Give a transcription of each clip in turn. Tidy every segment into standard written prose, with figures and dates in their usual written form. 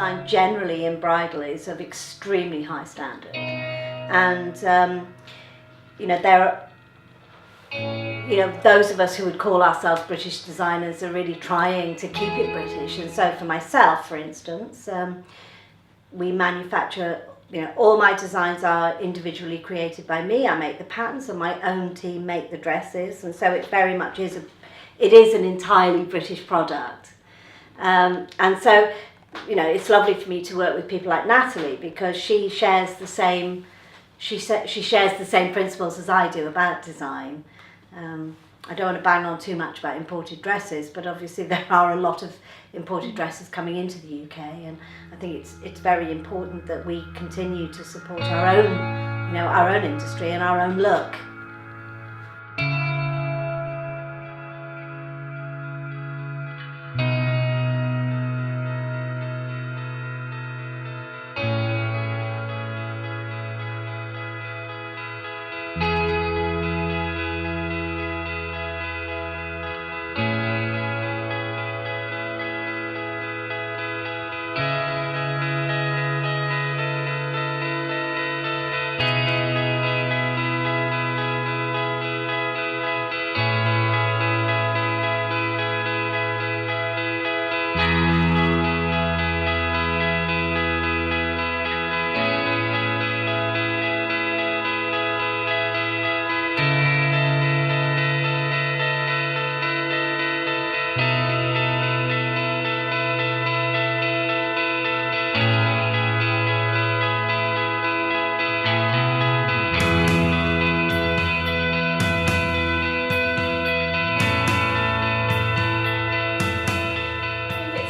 design generally in bridal is of extremely high standard, and there are, those of us who would call ourselves British designers are really trying to keep it British. And so for myself, for instance, we manufacture, all my designs are individually created by me. I make the patterns and my own team make the dresses. And so it very much is an entirely British product. And so, it's lovely for me to work with people like Natalie, because she shares the same principles as I do about design. I don't want to bang on too much about imported dresses, but obviously there are a lot of imported dresses coming into the UK, and I think it's very important that we continue to support our own industry and our own look.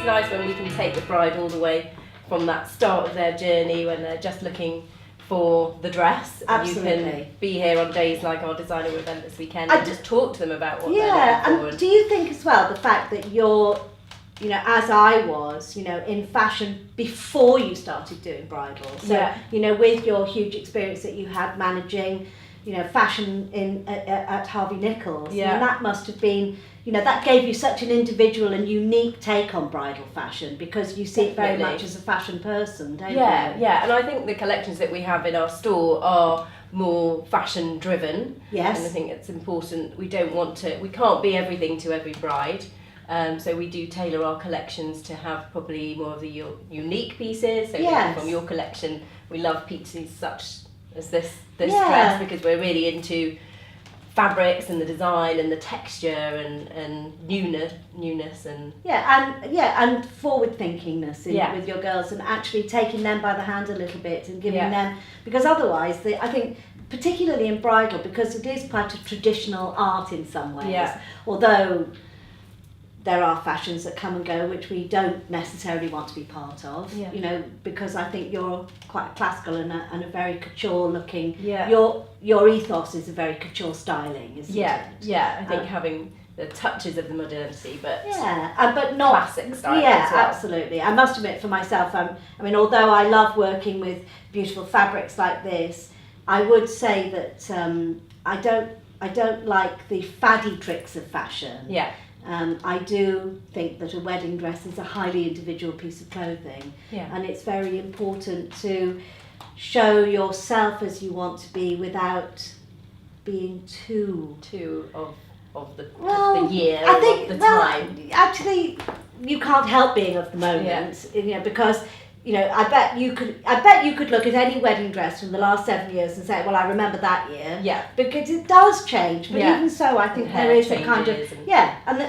Nice when we can take the bride all the way from that start of their journey when they're just looking for the dress. Absolutely. You can be here on days like our designer event this weekend and just talk to them about what they're looking for. And do you think as well the fact that you're, as I was, in fashion before you started doing bridal, so with your huge experience that you had managing, fashion at Harvey Nichols, and that must have been, that gave you such an individual and unique take on bridal fashion, because you see it very much as a fashion person, don't you? Yeah, and I think the collections that we have in our store are more fashion driven. Yes. And I think it's important, we can't be everything to every bride. So we do tailor our collections to have probably more of the unique pieces. So from your collection, we love pieces such as this dress, because we're really into fabrics and the design and the texture and newness and and forward thinkingness with your girls, and actually taking them by the hand a little bit and giving them, because otherwise I think particularly in bridal, because it is quite a traditional art in some ways, although there are fashions that come and go which we don't necessarily want to be part of, because I think you're quite classical and a very couture looking. Your ethos is a very couture styling, isn't it? I think having the touches of the modernity, but but not classic style. As well. Absolutely. I must admit, for myself, although I love working with beautiful fabrics like this, I would say that I don't like the faddy tricks of fashion. I do think that a wedding dress is a highly individual piece of clothing, and it's very important to show yourself as you want to be without being too of the year, I think, of the time. Actually, you can't help being of the moment, because I bet you could look at any wedding dress from the last 7 years and say, well, I remember that year. Because it does change. But even so, I think there is a kind of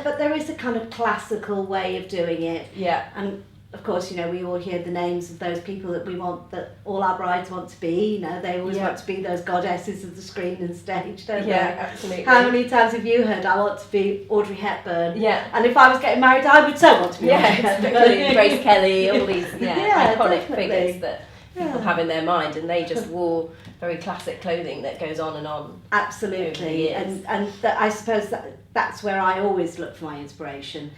but there is a kind of classical way of doing it. And of course, we all hear the names of those people that all our brides want to be. They always want to be those goddesses of the screen and stage, don't they? Absolutely. How many times have you heard, I want to be Audrey Hepburn? And if I was getting married, I would so want to be Audrey Hepburn. Grace Kelly, all these iconic figures that people have in their mind, and they just wore very classic clothing that goes on and on. Absolutely, and I suppose that's where I always look for my inspiration.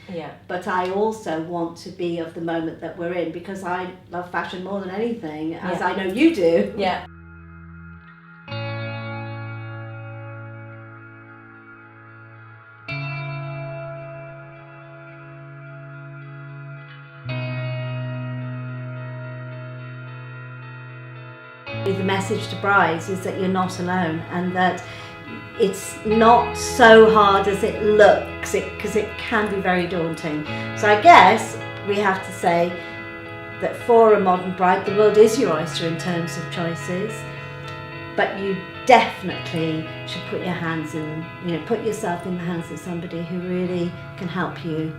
But I also want to be of the moment that we're in, because I love fashion more than anything, as I know you do. the message to brides is that you're not alone, and that it's not so hard as it looks, because it can be very daunting. So I guess we have to say that for a modern bride, the world is your oyster in terms of choices, but you definitely should put your hands in, put yourself in the hands of somebody who really can help you